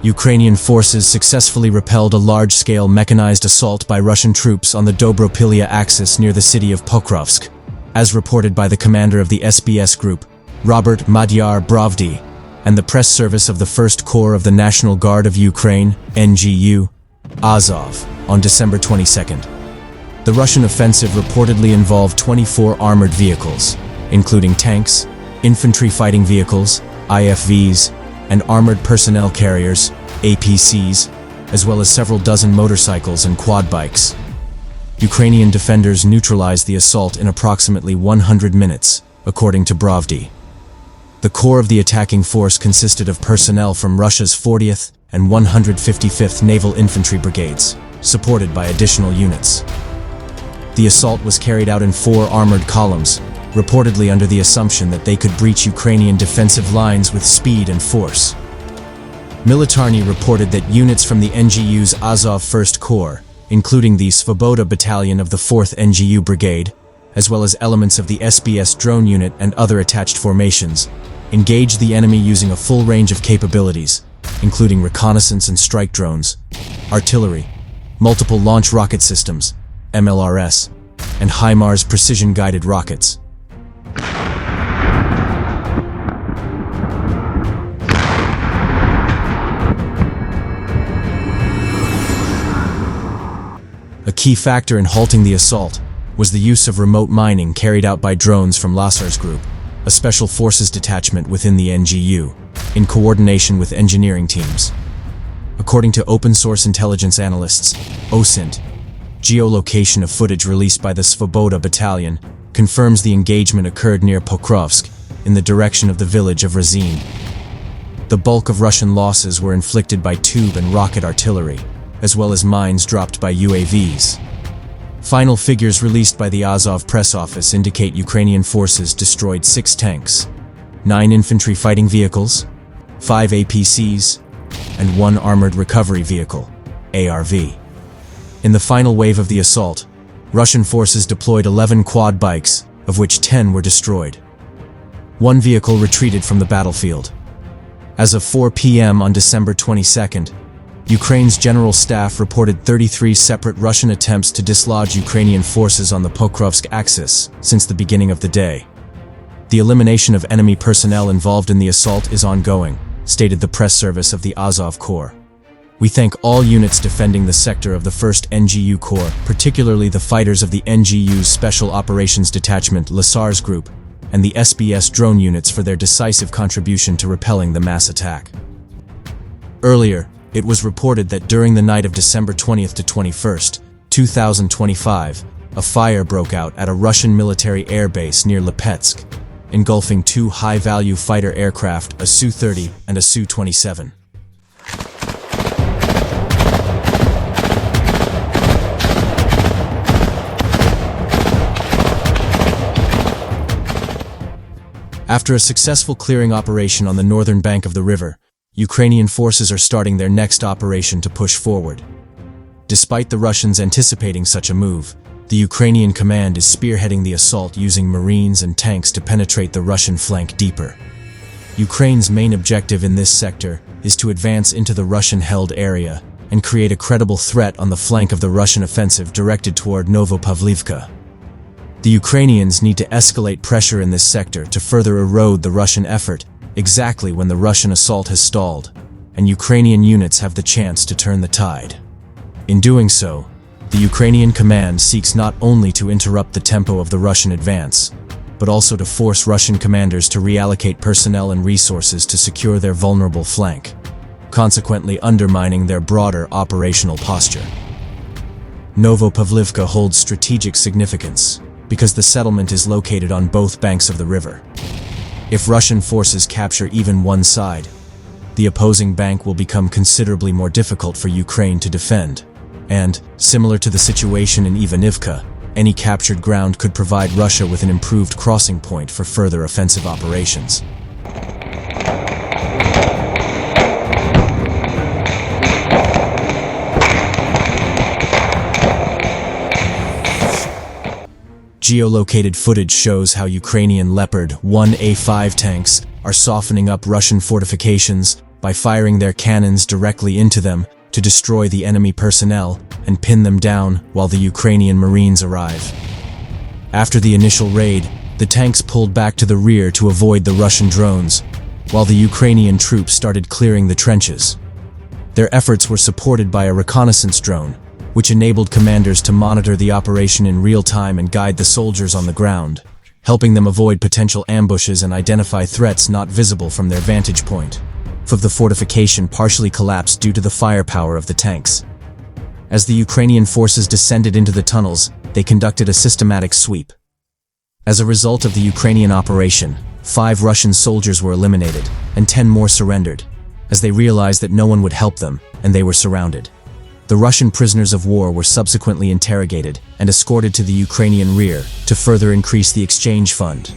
Ukrainian forces successfully repelled a large-scale mechanized assault by Russian troops on the Dobropillia axis near the city of Pokrovsk, as reported by the commander of the SBS group, Robert Madyar Brovdi, and the press service of the 1st Corps of the National Guard of Ukraine, NGU Azov, on December 22nd. The Russian offensive reportedly involved 24 armored vehicles, including tanks, infantry fighting vehicles, IFVs, and armored personnel carriers, APCs, as well as several dozen motorcycles and quad bikes. Ukrainian defenders neutralized the assault in approximately 100 minutes, according to Brovdi. The core of the attacking force consisted of personnel from Russia's 40th and 155th Naval Infantry Brigades, supported by additional units. The assault was carried out in 4 armored columns, reportedly under the assumption that they could breach Ukrainian defensive lines with speed and force. Militarnyi reported that units from the NGU's Azov 1st Corps, including the Svoboda Battalion of the 4th NGU Brigade, as well as elements of the SBS drone unit and other attached formations, engaged the enemy using a full range of capabilities, including reconnaissance and strike drones, artillery, multiple launch rocket systems, MLRS, and HIMARS precision-guided rockets. A key factor in halting the assault was the use of remote mining carried out by drones from Lazar's group, a special forces detachment within the NGU, in coordination with engineering teams. According to open-source intelligence analysts, OSINT, geolocation of footage released by the Svoboda Battalion confirms the engagement occurred near Pokrovsk, in the direction of the village of Razin. The bulk of Russian losses were inflicted by tube and rocket artillery, as well as mines dropped by UAVs. Final figures released by the Azov press office indicate Ukrainian forces destroyed 6 tanks, 9 infantry fighting vehicles, 5 APCs, and 1 armored recovery vehicle, ARV. In the final wave of the assault, Russian forces deployed 11 quad bikes, of which 10 were destroyed. 1 vehicle retreated from the battlefield. As of 4 p.m. on December 22nd, Ukraine's General Staff reported 33 separate Russian attempts to dislodge Ukrainian forces on the Pokrovsk axis since the beginning of the day. The elimination of enemy personnel involved in the assault is ongoing, stated the press service of the Azov Corps. We thank all units defending the sector of the 1st NGU Corps, particularly the fighters of the NGU's Special Operations Detachment Lazar's Group, and the SBS drone units for their decisive contribution to repelling the mass attack. Earlier, it was reported that during the night of December 20th to 21st, 2025, a fire broke out at a Russian military airbase near Lipetsk, engulfing 2 high-value fighter aircraft, a Su-30 and a Su-27. After a successful clearing operation on the northern bank of the river, Ukrainian forces are starting their next operation to push forward. Despite the Russians anticipating such a move, the Ukrainian command is spearheading the assault using Marines and tanks to penetrate the Russian flank deeper. Ukraine's main objective in this sector is to advance into the Russian-held area and create a credible threat on the flank of the Russian offensive directed toward Novopavlivka. The Ukrainians need to escalate pressure in this sector to further erode the Russian effort exactly when the Russian assault has stalled, and Ukrainian units have the chance to turn the tide. In doing so, the Ukrainian command seeks not only to interrupt the tempo of the Russian advance, but also to force Russian commanders to reallocate personnel and resources to secure their vulnerable flank, consequently undermining their broader operational posture. Novopavlivka holds strategic significance because the settlement is located on both banks of the river. If Russian forces capture even one side, the opposing bank will become considerably more difficult for Ukraine to defend, and, similar to the situation in Ivanivka, any captured ground could provide Russia with an improved crossing point for further offensive operations. Geolocated footage shows how Ukrainian Leopard 1A5 tanks are softening up Russian fortifications, by firing their cannons directly into them to destroy the enemy personnel and pin them down while the Ukrainian Marines arrive. After the initial raid, the tanks pulled back to the rear to avoid the Russian drones, while the Ukrainian troops started clearing the trenches. Their efforts were supported by a reconnaissance drone, which enabled commanders to monitor the operation in real time and guide the soldiers on the ground, helping them avoid potential ambushes and identify threats not visible from their vantage point. The fortification partially collapsed due to the firepower of the tanks. As the Ukrainian forces descended into the tunnels, they conducted a systematic sweep. As a result of the Ukrainian operation, 5 Russian soldiers were eliminated, and 10 more surrendered, as they realized that no one would help them, and they were surrounded. The Russian prisoners of war were subsequently interrogated and escorted to the Ukrainian rear to further increase the exchange fund.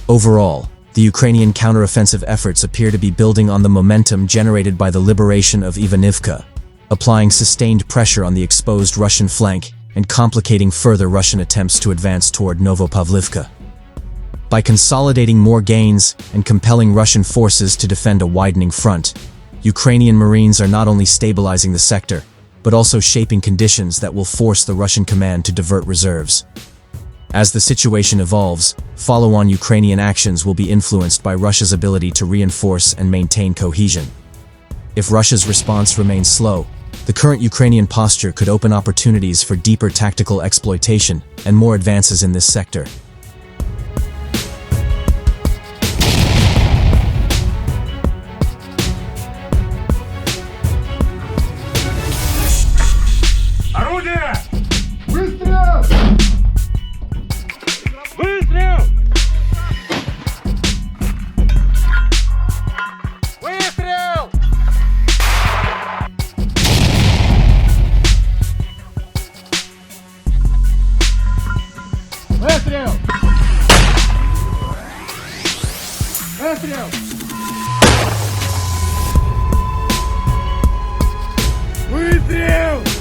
Overall, the Ukrainian counteroffensive efforts appear to be building on the momentum generated by the liberation of Ivanivka, applying sustained pressure on the exposed Russian flank and complicating further Russian attempts to advance toward Novopavlivka. By consolidating more gains and compelling Russian forces to defend a widening front, Ukrainian Marines are not only stabilizing the sector, but also shaping conditions that will force the Russian command to divert reserves. As the situation evolves, follow-on Ukrainian actions will be influenced by Russia's ability to reinforce and maintain cohesion. If Russia's response remains slow, the current Ukrainian posture could open opportunities for deeper tactical exploitation and more advances in this sector. Выстрел!